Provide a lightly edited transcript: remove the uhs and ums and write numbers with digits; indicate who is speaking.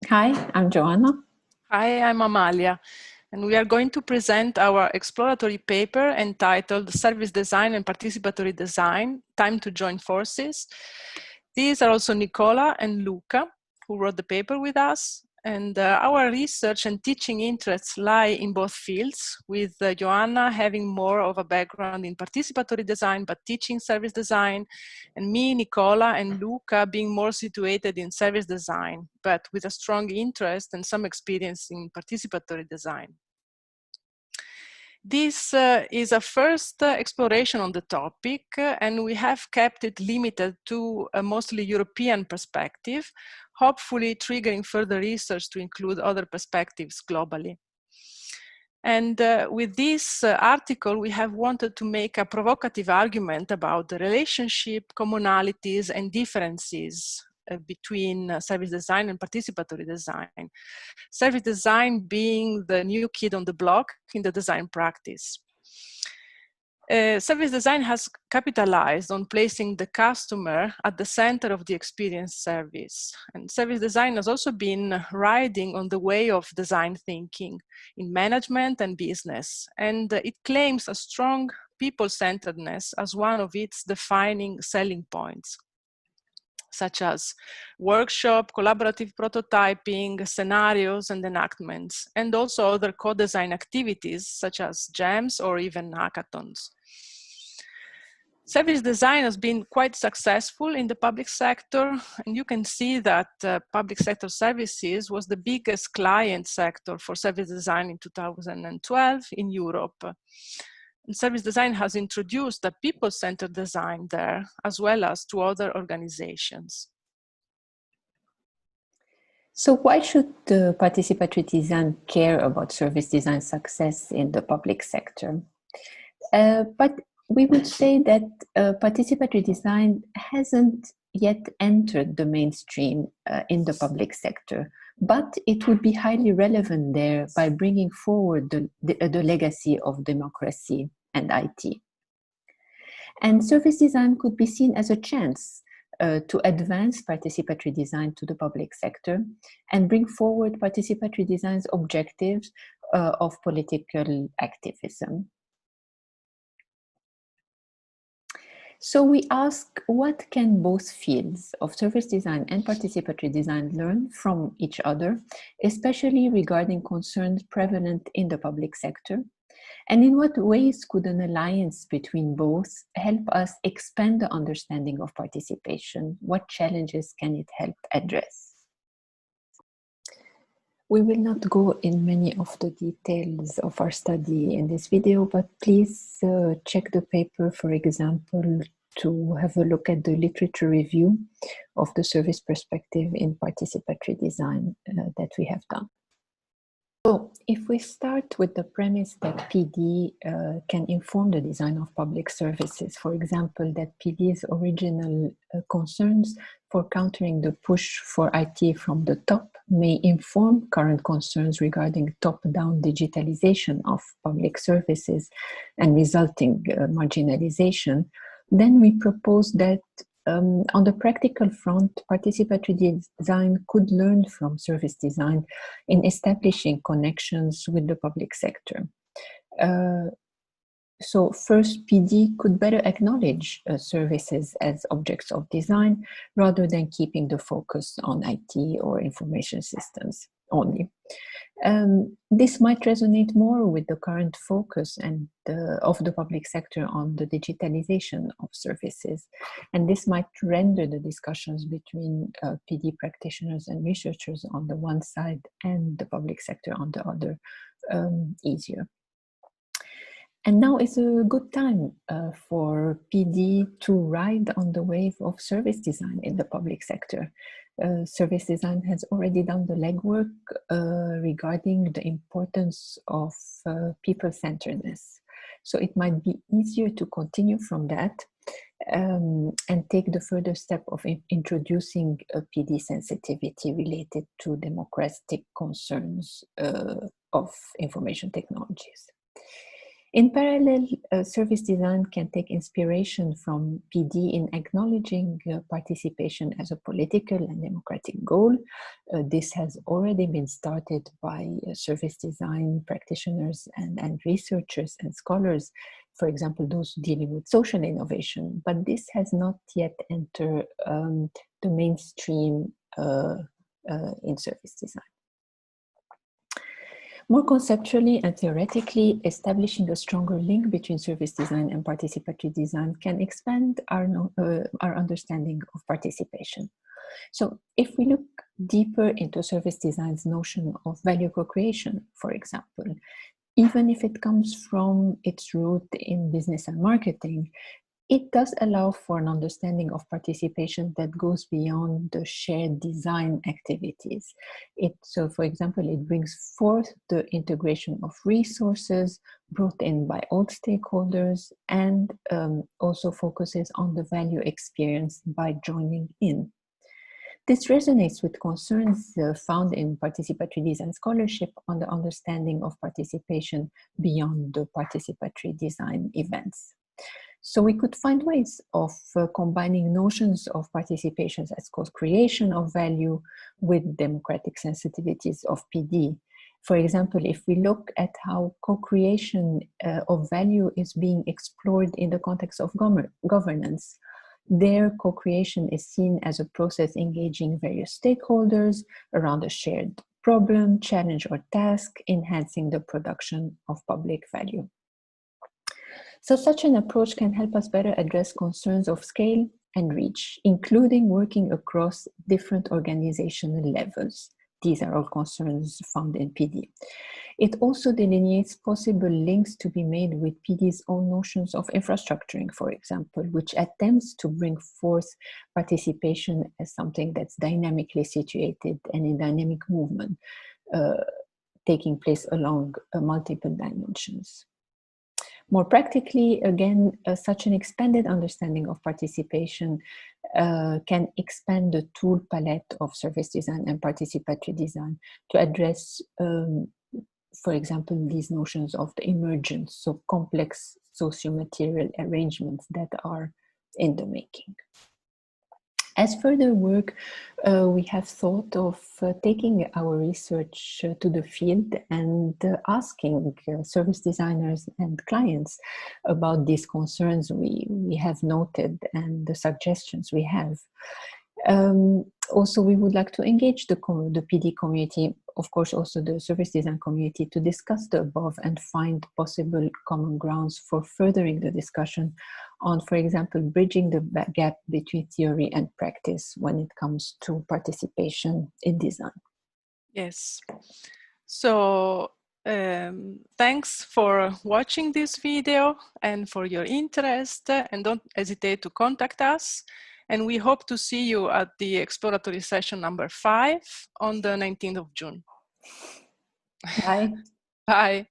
Speaker 1: Hi, I'm Joanna.
Speaker 2: Hi, I'm Amalia, and we are going to present our exploratory paper entitled Service Design and Participatory Design, Time to Join Forces. These are also Nicola and Luca, who wrote the paper with us. And our research and teaching interests lie in both fields, with Joanna having more of a background in participatory design, but teaching service design, and me, Nicola, and Luca being more situated in service design, but with a strong interest and some experience in participatory design. This is a first exploration on the topic, and we have kept it limited to a mostly European perspective, hopefully triggering further research to include other perspectives globally. And with this article, we have wanted to make a provocative argument about the relationship, commonalities, and differences between service design and participatory design. Service design being the new kid on the block in the design practice. Service design has capitalized on placing the customer at the center of the experience service. And service design has also been riding on the way of design thinking in management and business. And it claims a strong people-centeredness as one of its defining selling points, such as workshop, collaborative prototyping, scenarios, and enactments, and also other co-design activities such as jams or even hackathons. Service design has been quite successful in the public sector, and you can see that public sector services was the biggest client sector for service design in 2012 in Europe. And service design has introduced a people-centered design there, as well as to other organizations.
Speaker 1: So why should the participatory design care about service design success in the public sector? But we would say that participatory design hasn't yet entered the mainstream in the public sector, but it would be highly relevant there by bringing forward the legacy of democracy and IT. And service design could be seen as a chance to advance participatory design to the public sector and bring forward participatory design's objectives of political activism. So we ask, what can both fields of service design and participatory design learn from each other, especially regarding concerns prevalent in the public sector? And in what ways could an alliance between both help us expand the understanding of participation? What challenges can it help address? We will not go in many of the details of our study in this video, but please check the paper, for example, to have a look at the literature review of the service perspective in participatory design that we have done. So if we start with the premise that PD can inform the design of public services, for example, that PD's original concerns for countering the push for IT from the top may inform current concerns regarding top-down digitalization of public services and resulting marginalization, then we propose that on the practical front, participatory design could learn from service design in establishing connections with the public sector. So first, PD could better acknowledge services as objects of design rather than keeping the focus on IT or information systems only. This might resonate more with the current focus of the public sector on the digitalization of services. And this might render the discussions between PD practitioners and researchers on the one side and the public sector on the other easier. And now is a good time for PD to ride on the wave of service design in the public sector. Service design has already done the legwork regarding the importance of people-centeredness. So it might be easier to continue from that and take the further step of introducing a PD sensitivity related to democratic concerns of information technologies. In parallel, service design can take inspiration from PD in acknowledging participation as a political and democratic goal. This has already been started by service design practitioners and researchers and scholars, for example, those dealing with social innovation, but this has not yet entered the mainstream in service design. More conceptually and theoretically, establishing a stronger link between service design and participatory design can expand our understanding of participation. So if we look deeper into service design's notion of value co-creation, for example, even if it comes from its root in business and marketing, it does allow for an understanding of participation that goes beyond the shared design activities. So, for example, it brings forth the integration of resources brought in by all stakeholders and also focuses on the value experienced by joining in. This resonates with concerns found in participatory design scholarship on the understanding of participation beyond the participatory design events. So we could find ways of combining notions of participation as co-creation of value with democratic sensitivities of PD. For example, if we look at how co-creation of value is being explored in the context of governance, their co-creation is seen as a process engaging various stakeholders around a shared problem, challenge, or task, enhancing the production of public value. So such an approach can help us better address concerns of scale and reach, including working across different organizational levels. These are all concerns found in PD. It also delineates possible links to be made with PD's own notions of infrastructuring, for example, which attempts to bring forth participation as something that's dynamically situated and in dynamic movement, taking place along multiple dimensions. More practically, again, such an expanded understanding of participation can expand the tool palette of service design and participatory design to address, for example, these notions of the emergence of complex socio-material arrangements that are in the making. As further work, we have thought of taking our research to the field and asking service designers and clients about these concerns we have noted and the suggestions we have. Also, we would like to engage the PD community, of course, also the service design community, to discuss the above and find possible common grounds for furthering the discussion on, for example, bridging the gap between theory and practice when it comes to participation in design.
Speaker 2: Yes. So thanks for watching this video and for your interest, and don't hesitate to contact us. And we hope to see you at the exploratory session number 5 on the 19th of June.
Speaker 1: Bye.
Speaker 2: Bye.